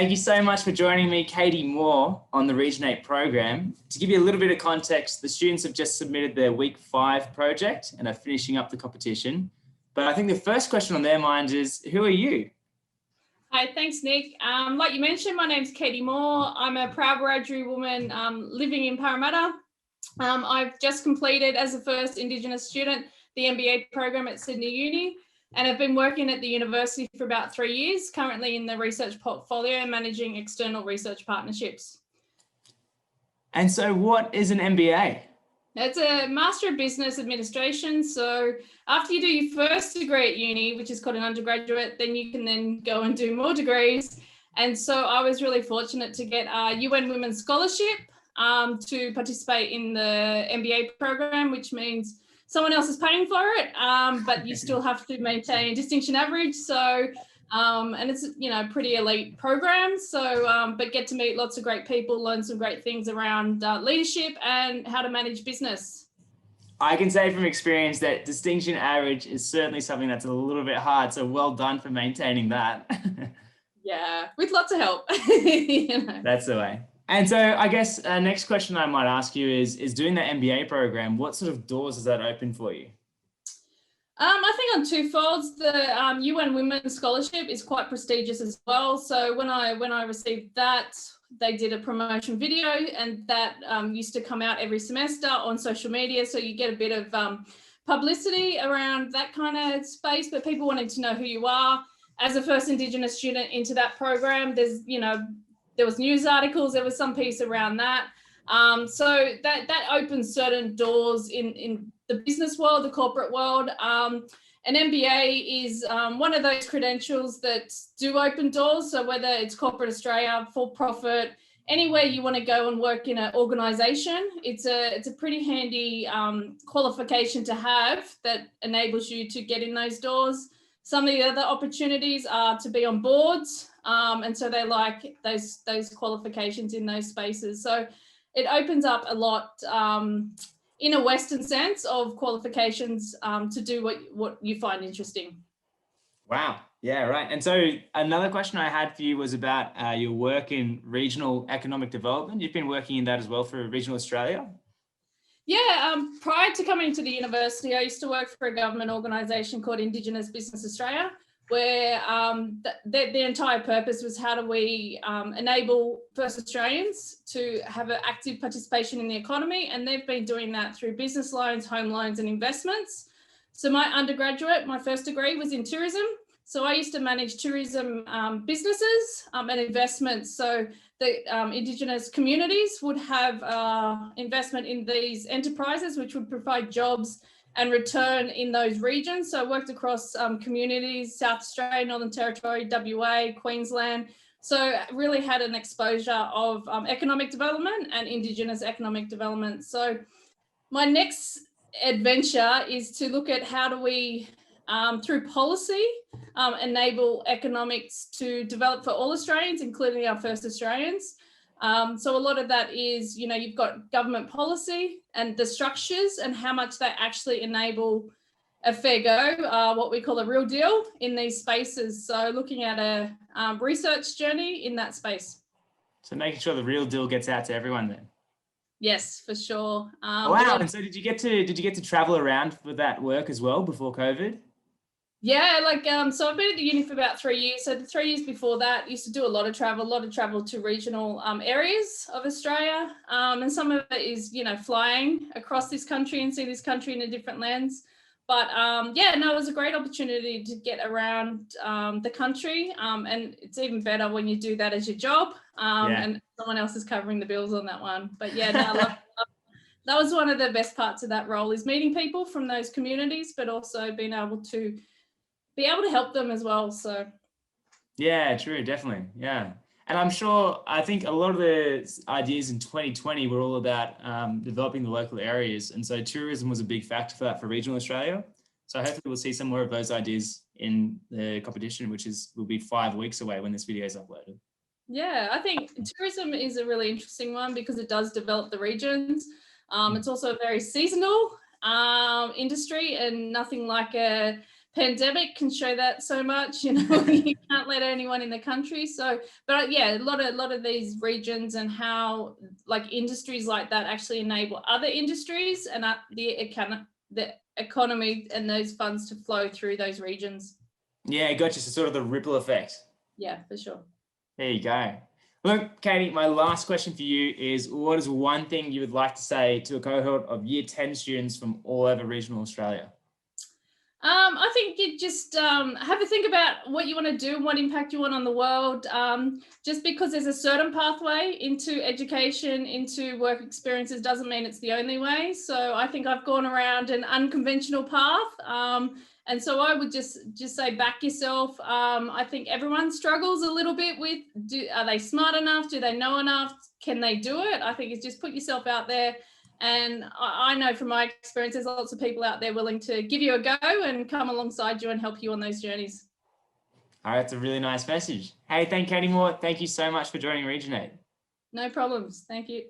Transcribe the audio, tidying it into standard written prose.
Thank you so much for joining me, Katie Moore, on the Regionate program. To give you a little bit of context, the students have just submitted their week 5 project and are finishing up the competition. But I think the first question on their minds is, who are you? Hi, thanks, Nick. Like you mentioned, my name's Katie Moore. I'm a proud Wiradjuri woman living in Parramatta. I've just completed, as a first Indigenous student, the MBA program at Sydney Uni, and I've been working at the university for about 3 years, currently in the research portfolio, managing external research partnerships. And so what is an MBA? It's a Master of Business Administration. So after you do your first degree at uni, which is called an undergraduate, then you can then go and do more degrees. And so I was really fortunate to get a UN Women's Scholarship to participate in the MBA program, which means someone else is paying for it, but you still have to maintain distinction average. So, and it's, pretty elite program. So, but get to meet lots of great people, learn some great things around leadership and how to manage business. I can say from experience that distinction average is certainly something that's a little bit hard. So well done for maintaining that. Yeah, with lots of help. That's the way. And so I guess next question I might ask you is doing the MBA program, what sort of doors does that open for you? I think on two folds. The UN Women's Scholarship is quite prestigious as well. So when I received that, they did a promotion video, and that used to come out every semester on social media. So you get a bit of publicity around that kind of space, but people wanting to know who you are. As a first Indigenous student into that program, there was news articles, there was some piece around that. So that opens certain doors in the business world, the corporate world. An MBA is one of those credentials that do open doors. So whether it's corporate Australia, for profit, anywhere you want to go and work in an organisation, it's a pretty handy qualification to have that enables you to get in those doors. Some of the other opportunities are to be on boards, and so they like those qualifications in those spaces. So it opens up a lot in a Western sense of qualifications to do what you find interesting. Wow. Yeah, right. And so another question I had for you was about your work in regional economic development. You've been working in that as well for Regional Australia? Yeah, prior to coming to the university, I used to work for a government organisation called Indigenous Business Australia, where the entire purpose was how do we enable First Australians to have an active participation in the economy, and they've been doing that through business loans, home loans and investments. So my first degree was in tourism. So I used to manage tourism businesses and investments. So the Indigenous communities would have investment in these enterprises, which would provide jobs and return in those regions. So I worked across communities, South Australia, Northern Territory, WA, Queensland. So really had an exposure of economic development and Indigenous economic development. So my next adventure is to look at how do we, through policy, enable economics to develop for all Australians, including our first Australians. So a lot of that is, you've got government policy and the structures and how much they actually enable a fair go, what we call a real deal in these spaces. So looking at a research journey in that space. So making sure the real deal gets out to everyone then. Yes, for sure. Wow. And so did you get to travel around for that work as well before COVID? Yeah, so I've been at the uni for about 3 years. So the 3 years before that, used to do a lot of travel to regional areas of Australia. And some of it is, flying across this country and see this country in a different lens. But it was a great opportunity to get around the country. And it's even better when you do that as your job and someone else is covering the bills on that one. But yeah, I love that was one of the best parts of that role, is meeting people from those communities, but also being able to help them as well. So yeah, true, definitely. Yeah. And I think a lot of the ideas in 2020 were all about developing the local areas. And so tourism was a big factor for that for regional Australia. So hopefully we'll see some more of those ideas in the competition, which will be 5 weeks away when this video is uploaded. Yeah, I think tourism is a really interesting one because it does develop the regions. It's also a very seasonal industry, and nothing like a pandemic can show that so much, you know, you can't let anyone in the country. So, but yeah, a lot of these regions and how like industries like that actually enable other industries and the economy and those funds to flow through those regions. Yeah, gotcha. So sort of the ripple effect. Yeah, for sure. There you go. Look, Katie, my last question for you is, what is one thing you would like to say to a cohort of year 10 students from all over regional Australia? I think you just have a think about what you want to do and what impact you want on the world. Just because there's a certain pathway into education, into work experiences, doesn't mean it's the only way. So I think I've gone around an unconventional path. And so I would just say back yourself. I think everyone struggles a little bit with, are they smart enough? Do they know enough? Can they do it? I think it's just put yourself out there. And I know from my experience, there's lots of people out there willing to give you a go and come alongside you and help you on those journeys. All right, that's a really nice message. Hey, thank Katie Moore. Thank you so much for joining Regionate. No problems. Thank you.